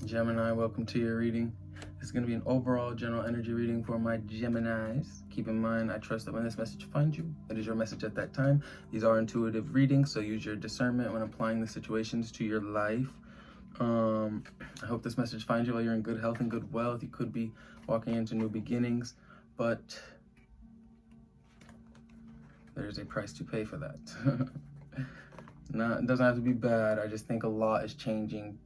Gemini, welcome to your reading. This is going to be an overall general energy reading for my Geminis. Keep in mind, I trust that when this message finds you, it is your message at that time. These are intuitive readings, so use your discernment when applying the situations to your life. I hope this message finds you while you're in good health and good wealth. You could be walking into new beginnings, but there's a price to pay for that. It doesn't have to be bad. I just think a lot is changing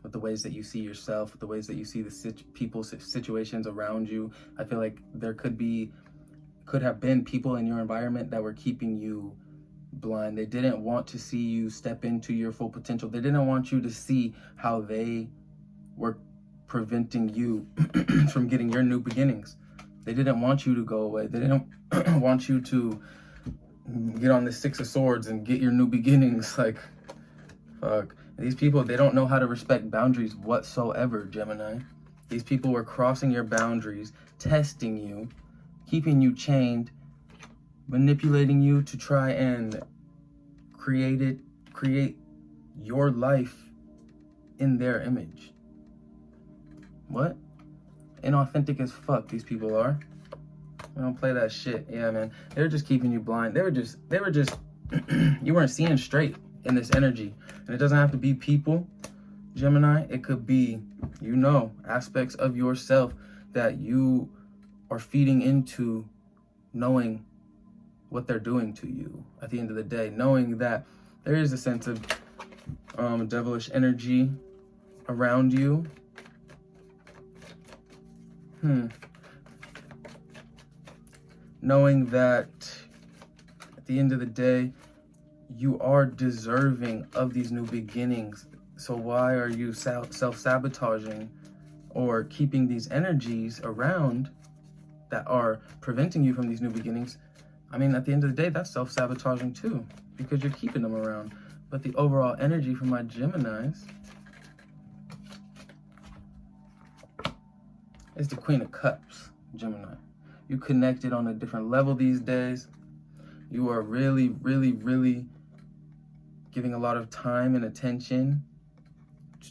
with the ways that you see yourself, with the ways that you see the people's situations around you. I feel like there could have been people in your environment that were keeping you blind. They didn't want to see you step into your full potential. They didn't want you to see how they were preventing you from getting your new beginnings. They didn't want you to go away. They didn't want you to get on the Six of Swords and get your new beginnings. Like, fuck. These people, they don't know how to respect boundaries whatsoever, Gemini. These people were crossing your boundaries, testing you, keeping you chained, manipulating you to try and create your life in their image. What? Inauthentic as fuck, these people are. I don't play that shit. Yeah, man. They were just keeping you blind. They were just, you weren't seeing straight in this energy. And it doesn't have to be people, Gemini. It could be, aspects of yourself that you are feeding into, knowing what they're doing to you at the end of the day, knowing that there is a sense of devilish energy around you. Knowing that at the end of the day, you are deserving of these new beginnings. So why are you self-sabotaging or keeping these energies around that are preventing you from these new beginnings? I mean, at the end of the day, that's self-sabotaging too, because you're keeping them around. But the overall energy for my Geminis is the Queen of Cups, Gemini. You connected on a different level these days. You are really, really, really giving a lot of time and attention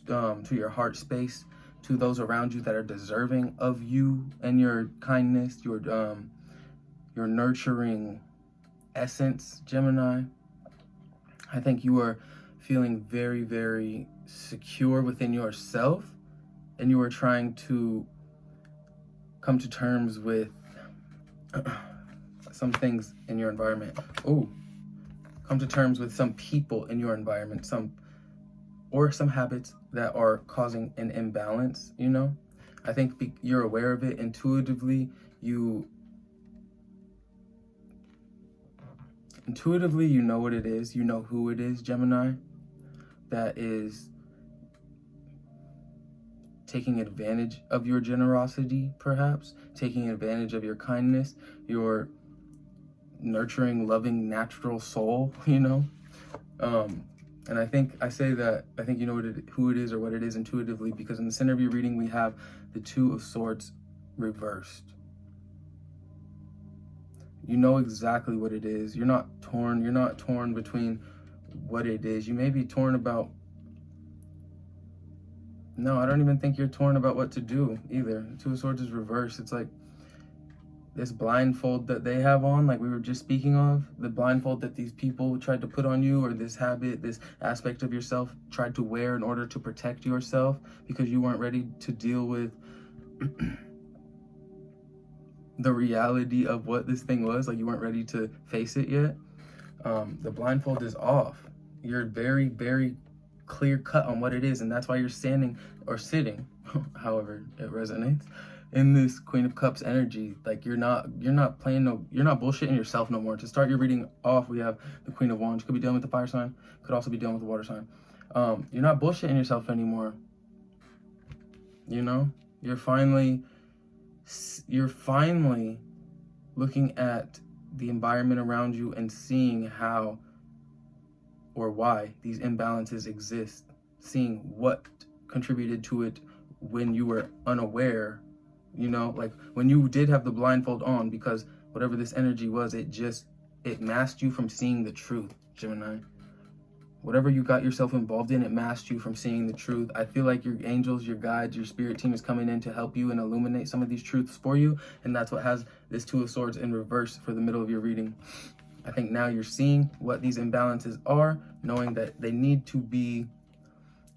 to your heart space, to those around you that are deserving of you and your kindness, your nurturing essence, Gemini. I think you are feeling very, very secure within yourself, and you are trying to come to terms with some things in your environment. Come to terms with some people in your environment, some habits that are causing an imbalance, I think you're aware of it intuitively. You know what it is. You know who it is, Gemini, that is taking advantage of your generosity, perhaps, taking advantage of your kindness, your nurturing, loving, natural soul, and I think you know who it is or what it is intuitively, because in the center of your reading, we have the Two of Swords reversed. You know exactly what it is. You're not torn between what it is. You may be torn about, no, I don't even think you're torn about what to do either. The Two of Swords is reversed. It's like this blindfold that they have on, like we were just speaking of, the blindfold that these people tried to put on you, or this habit, this aspect of yourself tried to wear in order to protect yourself because you weren't ready to deal with the reality of what this thing was. Like, you weren't ready to face it yet. The blindfold is off. You're very, very clear cut on what it is, and that's why you're standing or sitting, however it resonates, in this Queen of Cups energy. Like, you're not bullshitting yourself no more. To start your reading off, we have the Queen of Wands. Could be dealing with the fire sign, could also be dealing with the water sign. You're not bullshitting yourself anymore. You're finally looking at the environment around you and seeing how or why these imbalances exist, seeing what contributed to it when you were unaware, like when you did have the blindfold on, because whatever this energy was, it masked you from seeing the truth, Gemini. Whatever you got yourself involved in, it masked you from seeing the truth. I feel like your angels, your guides, your spirit team is coming in to help you and illuminate some of these truths for you. And that's what has this Two of Swords in reverse for the middle of your reading. I think now you're seeing what these imbalances are, knowing that they need to be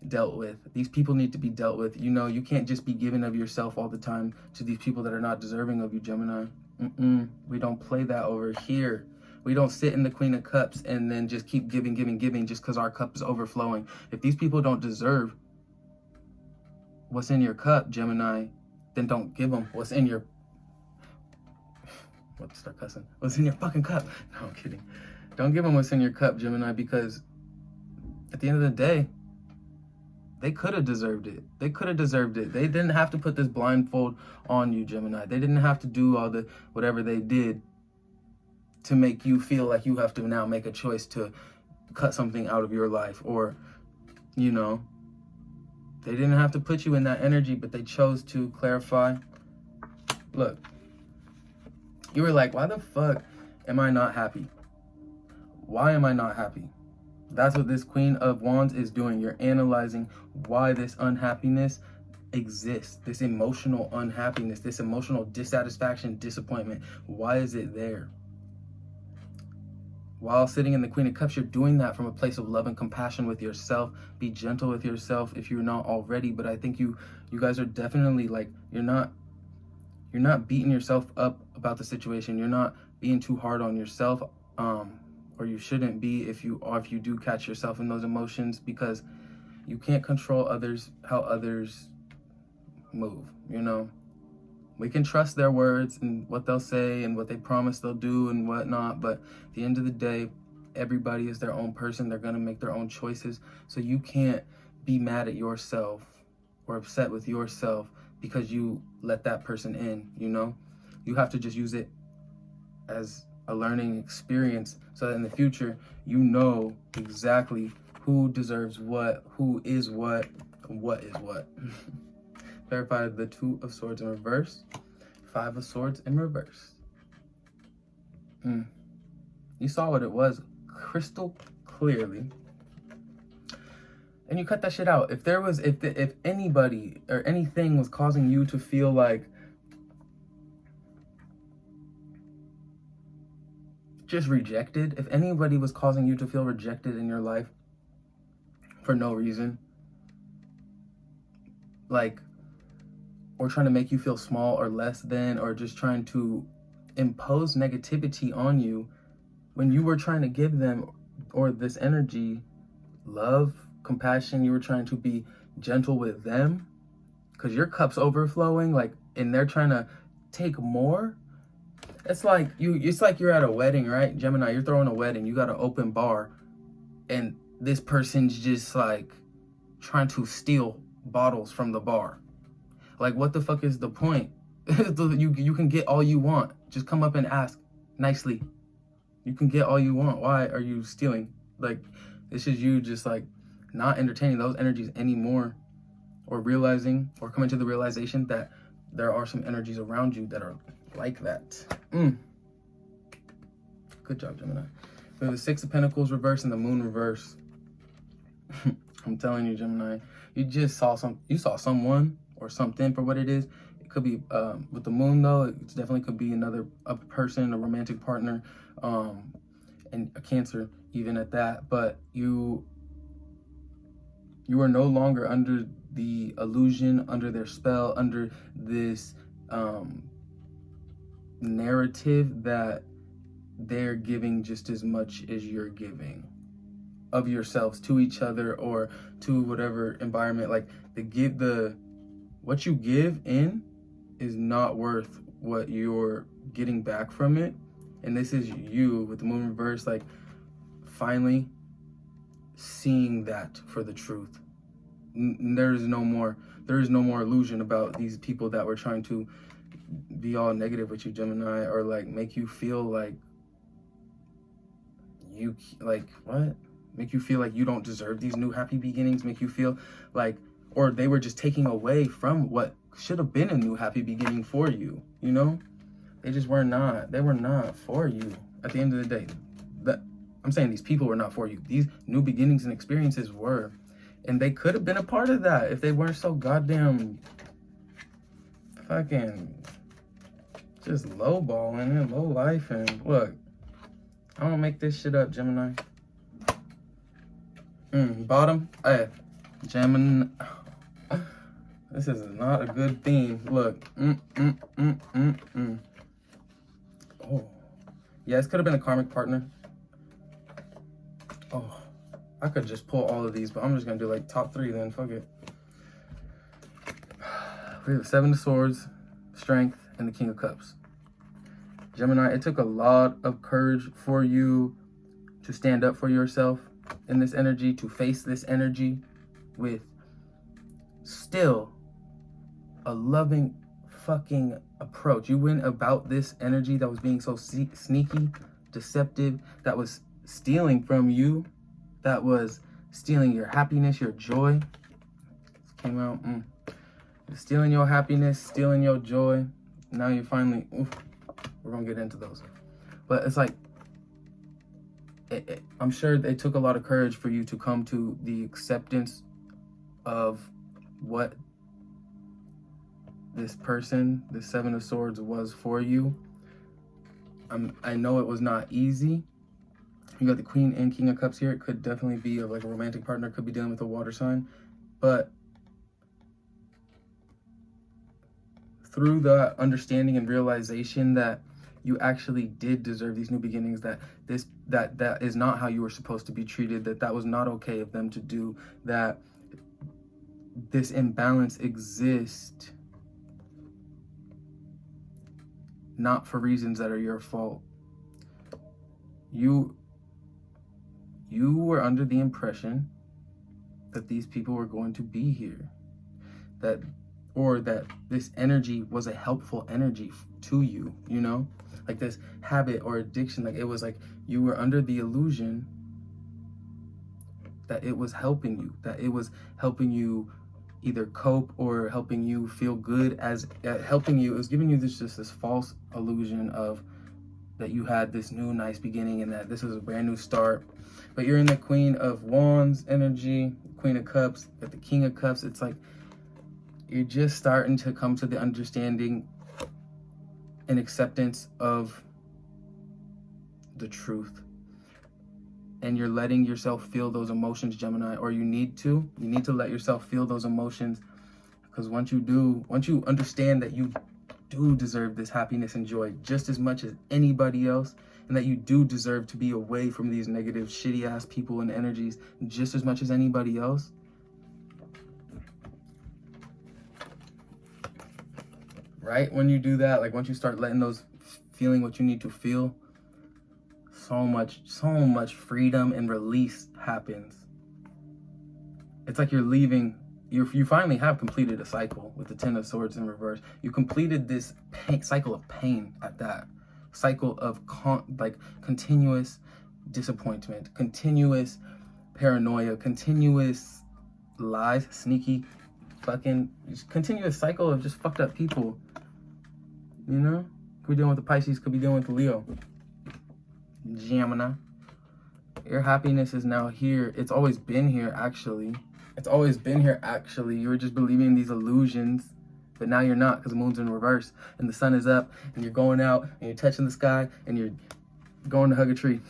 dealt with. These people need to be dealt with. You know, you can't just be giving of yourself all the time to these people that are not deserving of you, Gemini. We don't play that over here. We don't sit in the Queen of Cups and then just keep giving just because our cup is overflowing. If these people don't deserve what's in your cup, Gemini, then don't give them what's in your... Let's start cussing. What's in your fucking cup? No, I'm kidding. Don't give them what's in your cup, Gemini, because at the end of the day, they could have deserved it. They could have deserved it. They didn't have to put this blindfold on you, Gemini. They didn't have to do all the whatever they did to make you feel like you have to now make a choice to cut something out of your life. Or, you know, they didn't have to put you in that energy, but they chose to clarify. Look, you were like, why the fuck am I not happy? Why am I not happy? That's what this Queen of Wands is doing. You're analyzing why this unhappiness exists, this emotional unhappiness, this emotional dissatisfaction, disappointment. Why is it there? While sitting in the Queen of Cups, you're doing that from a place of love and compassion with yourself. Be gentle with yourself if you're not already. But I think you guys are definitely like, you're not beating yourself up about the situation. You're not being too hard on yourself, or you shouldn't be if you do catch yourself in those emotions, because you can't control others, how others move, you know? We can trust their words and what they'll say and what they promise they'll do and whatnot, but at the end of the day, everybody is their own person. They're gonna make their own choices. So you can't be mad at yourself or upset with yourself because you let that person in, you know? You have to just use it as a learning experience so that in the future, you know exactly who deserves what, who is what is what. Clarify the Two of Swords in reverse, Five of Swords in reverse. You saw what it was crystal clearly, and you cut that shit out. If there was, if anybody or anything was causing you to feel like just rejected, if anybody was causing you to feel rejected in your life for no reason, like, or trying to make you feel small or less than, or just trying to impose negativity on you when you were trying to give them, or this energy, love, compassion, you were trying to be gentle with them because your cup's overflowing, like, and they're trying to take more. It's like you're at a wedding, right? Gemini, you're throwing a wedding, you got an open bar, and this person's just like trying to steal bottles from the bar. Like, what the fuck is the point? You can get all you want. Just come up and ask nicely. You can get all you want. Why are you stealing? Like, this is you just like not entertaining those energies anymore, or realizing or coming to the realization that there are some energies around you that are like that. Good job, Gemini. We have the Six of Pentacles reverse and the Moon reverse. I'm telling you, Gemini, you just saw someone or something for what it is. It could be with the Moon, though, it definitely could be a person, a romantic partner, and a Cancer even at that. But you are no longer under the illusion, under their spell, under this narrative that they're giving just as much as you're giving of yourselves to each other or to whatever environment. Like, what you give in is not worth what you're getting back from it. And this is you with the Moon reverse, like, finally seeing that for the truth. There is no more illusion about these people that were trying to be all negative with you, Gemini, or like make you feel like make you feel like you don't deserve these new happy beginnings, make you feel like, or they were just taking away from what should have been a new happy beginning for you, you know? They were not for you at the end of the day. I'm saying these people were not for you. These new beginnings and experiences were. And they could have been a part of that if they weren't so goddamn fucking just lowballing and low life. And look, I don't make this shit up, Gemini. Bottom, hey, Gemini. This is not a good theme. Look, Oh, yeah, this could have been a karmic partner. Oh, I could just pull all of these, but I'm just gonna do like top 3 then. Fuck it. We have the 7 of Swords, Strength, and the King of Cups. Gemini, it took a lot of courage for you to stand up for yourself in this energy, to face this energy with still a loving fucking approach. You went about this energy that was being so sneaky, deceptive, that was stealing from you, that was stealing your happiness, your joy. This came out, stealing your happiness, stealing your joy. Now you're finally, we're gonna get into those. But it's like, I'm sure it took a lot of courage for you to come to the acceptance of what this person, the 7 of Swords, was for you. I know it was not easy. You got the Queen and King of Cups here. It could definitely be like a romantic partner, could be dealing with a water sign. But through the understanding and realization that you actually did deserve these new beginnings, that that is not how you were supposed to be treated, that was not okay of them to do, that this imbalance exists not for reasons that are your fault. You were under the impression that these people were going to be here, that this energy was a helpful energy to you, you know, like this habit or addiction. Like, it was like you were under the illusion that it was helping you, that it was helping you either cope or helping you feel good, as helping you. It was giving you this false illusion of that you had this new nice beginning and that this was a brand new start. But you're in the Queen of Wands energy, Queen of Cups, with the King of Cups. It's like you're just starting to come to the understanding and acceptance of the truth. And you're letting yourself feel those emotions, Gemini, or you need to let yourself feel those emotions. Because once you understand that you do deserve this happiness and joy just as much as anybody else, and that you do deserve to be away from these negative, shitty ass people and energies just as much as anybody else, right? When you do that, like once you start letting those, feeling what you need to feel, so much freedom and release happens. It's like you're leaving, you finally have completed a cycle with the 10 of Swords in reverse. You completed this cycle of pain at that. Cycle of continuous disappointment, continuous paranoia, continuous lies, sneaky fucking, continuous cycle of just fucked up people. You know? Could be dealing with the Pisces, could be dealing with the Leo. Gemini, your happiness is now here. It's always been here, actually. It's always been here, actually. You were just believing these illusions, but now you're not, because the moon's in reverse and the sun is up and you're going out and you're touching the sky and you're going to hug a tree.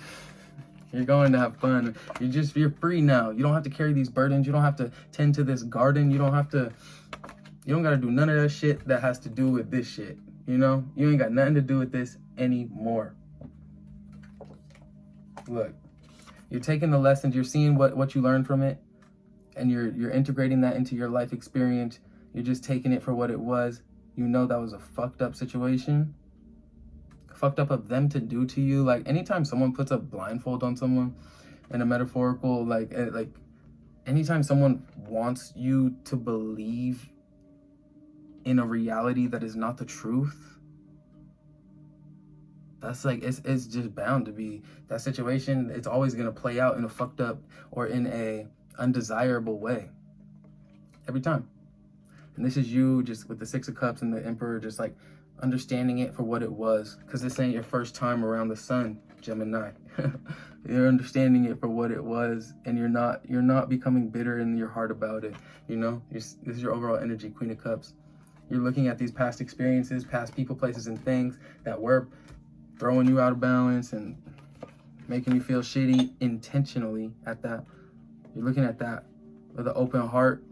You're going to have fun. You're free now. You don't have to carry these burdens. You don't have to tend to this garden. You don't got to do none of that shit that has to do with this shit. You know, you ain't got nothing to do with this anymore. Look, you're taking the lessons, you're seeing what you learned from it, and you're integrating that into your life experience. You're just taking it for what it was. You know that was a fucked up situation. Fucked up of them to do to you. Like, anytime someone puts a blindfold on someone, in a metaphorical, like anytime someone wants you to believe in a reality that is not the truth, that's like, it's just bound to be that situation. It's always going to play out in a fucked up or in a undesirable way every time. And this is you just with the 6 of Cups and the Emperor, just like understanding it for what it was, because this ain't your first time around the sun. Gemini. You're understanding it for what it was, and you're not becoming bitter in your heart about it. You know, this is your overall energy, Queen of Cups. You're looking at these past experiences, past people, places, and things that were throwing you out of balance and making you feel shitty intentionally at that. You're looking at that with an open heart.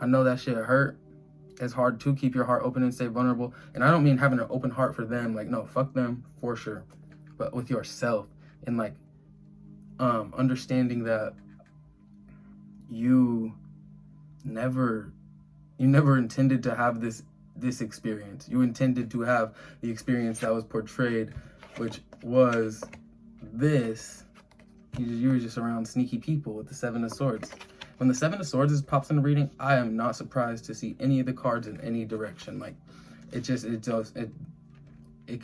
I know that shit hurt. It's hard to keep your heart open and stay vulnerable. And I don't mean having an open heart for them. Like, no, fuck them for sure. But with yourself and like understanding that you never intended to have this experience. You intended to have the experience that was portrayed, which was this. You were just around sneaky people with the Seven of Swords. When the Seven of Swords pops in the reading, I am not surprised to see any of the cards in any direction. Like, it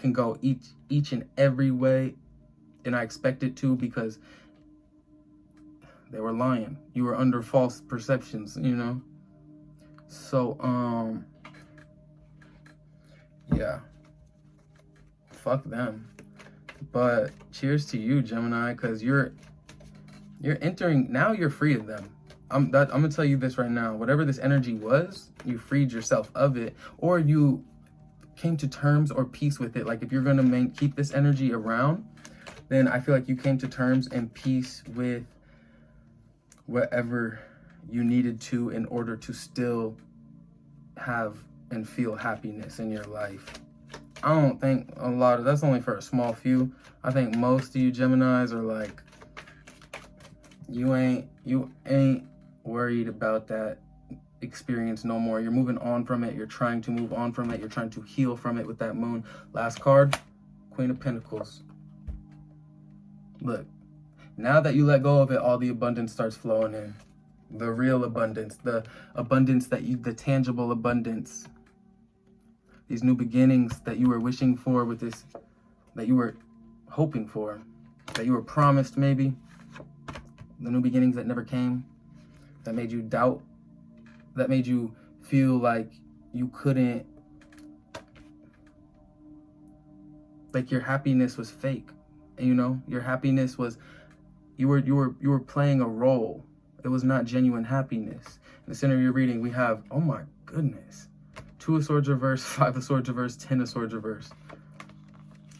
can go each and every way, and I expect it to, because they were lying. You were under false perceptions, you know? So, yeah. Fuck them. But cheers to you, Gemini, because you're entering, now you're free of them. I'm gonna tell you this right now. Whatever this energy was, you freed yourself of it, or you came to terms or peace with it. Like, if you're gonna keep this energy around, then I feel like you came to terms and peace with whatever you needed to in order to still have and feel happiness in your life. I don't think that's only for a small few. I think most of you Geminis are like, you ain't worried about that experience no more. You're moving on from it. You're trying to move on from it. You're trying to heal from it with that moon. Last card, Queen of Pentacles. Look, now that you let go of it, all the abundance starts flowing in. The real abundance, the abundance the tangible abundance. These new beginnings that you were wishing for with this, that you were hoping for, that you were promised maybe. The new beginnings that never came, that made you doubt, that made you feel like you couldn't, like your happiness was fake. And you know, your happiness was, you were playing a role. It was not genuine happiness. In the center of your reading, we have, oh my goodness, 2 of Swords reverse, 5 of Swords reverse, 10 of Swords reverse.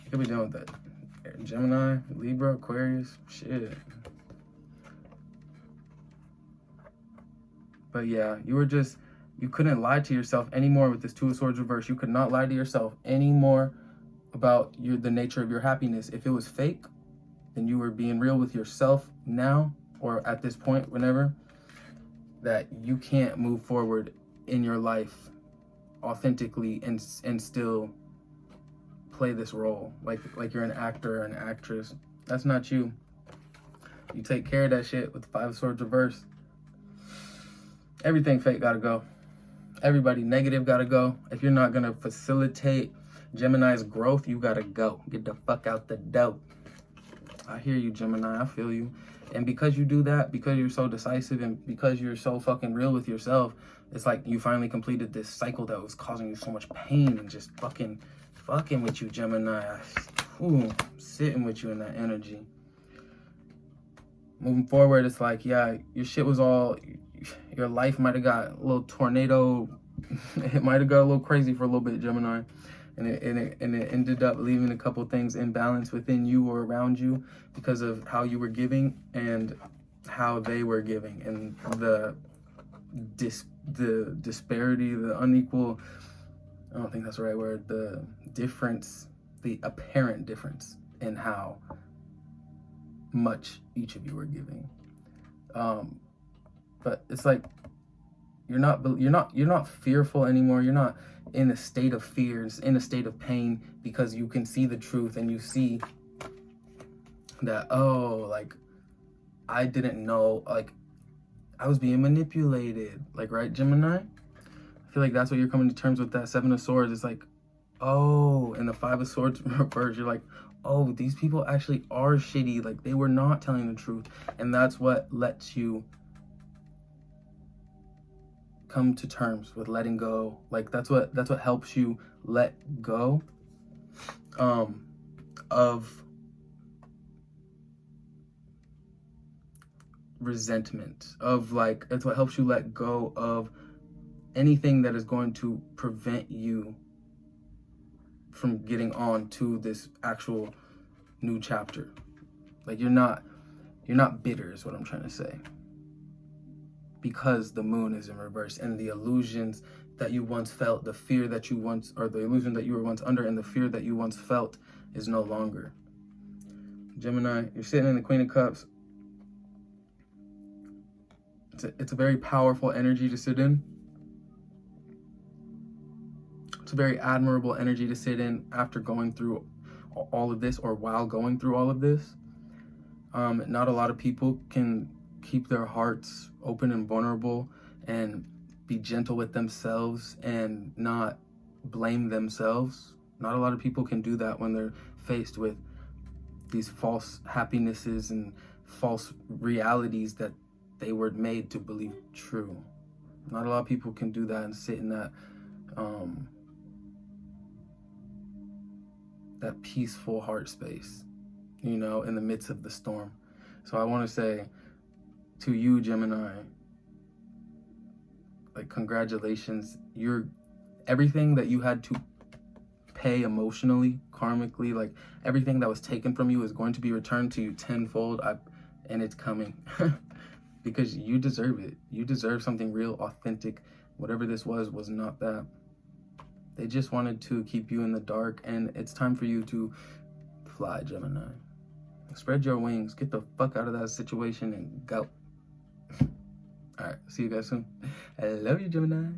You could be dealing with that. Gemini, Libra, Aquarius, shit. But yeah, you couldn't lie to yourself anymore with this 2 of Swords reverse. You could not lie to yourself anymore about the nature of your happiness. If it was fake, then you were being real with yourself now, or at this point, whenever, that you can't move forward in your life authentically and still play this role like you're an actor or an actress. That's not you. You take care of that shit with the 5 of Swords reverse. Everything fake gotta go. Everybody negative gotta go. If you're not gonna facilitate Gemini's growth, you gotta go. Get the fuck out the door. I hear you, Gemini. I feel you. And because you do that, because you're so decisive and because you're so fucking real with yourself, it's like you finally completed this cycle that was causing you so much pain and just fucking with you, Gemini. Sitting with you in that energy. Moving forward, it's like, yeah, your shit was all, your life might have got a little tornado. It might have got a little crazy for a little bit, Gemini. And it ended up leaving a couple things in balance within you or around you because of how you were giving and how they were giving, and the disparity, the unequal, I don't think that's the right word, the difference, the apparent difference in how much each of you were giving. But it's like you're not fearful anymore. You're not in a state of fear, in a state of pain, because you can see the truth and you see that, oh, like, I didn't know, like, I was being manipulated, like, right, Gemini? I feel like that's what you're coming to terms with, that 7 of Swords. It's like, oh, and the 5 of Swords reverse, you're like, oh, these people actually are shitty, like, they were not telling the truth. And that's what lets you come to terms with letting go. Like, that's what helps you let go of resentment, of like, it's what helps you let go of anything that is going to prevent you from getting on to this actual new chapter. Like, you're not bitter is what I'm trying to say, because the moon is in reverse, and the illusions that you once felt, the fear that you once, or the illusion that you were once under, and the fear that you once felt is no longer. Gemini, you're sitting in the Queen of Cups. It's a very powerful energy to sit in. It's a very admirable energy to sit in after going through all of this, or while going through all of this. Not a lot of people can keep their hearts open and vulnerable and be gentle with themselves and not blame themselves. Not a lot of people can do that when they're faced with these false happinesses and false realities that they were made to believe true. Not a lot of people can do that and sit in that that peaceful heart space, you know, in the midst of the storm. So I want to say to you, Gemini, like, congratulations. You're everything that you had to pay emotionally, karmically, like everything that was taken from you is going to be returned to you tenfold. And it's coming because you deserve it. You deserve something real, authentic. Whatever this was not that. They just wanted to keep you in the dark, and it's time for you to fly, Gemini. Spread your wings. Get the fuck out of that situation and go. All right, see you guys soon. I love you, Geminis.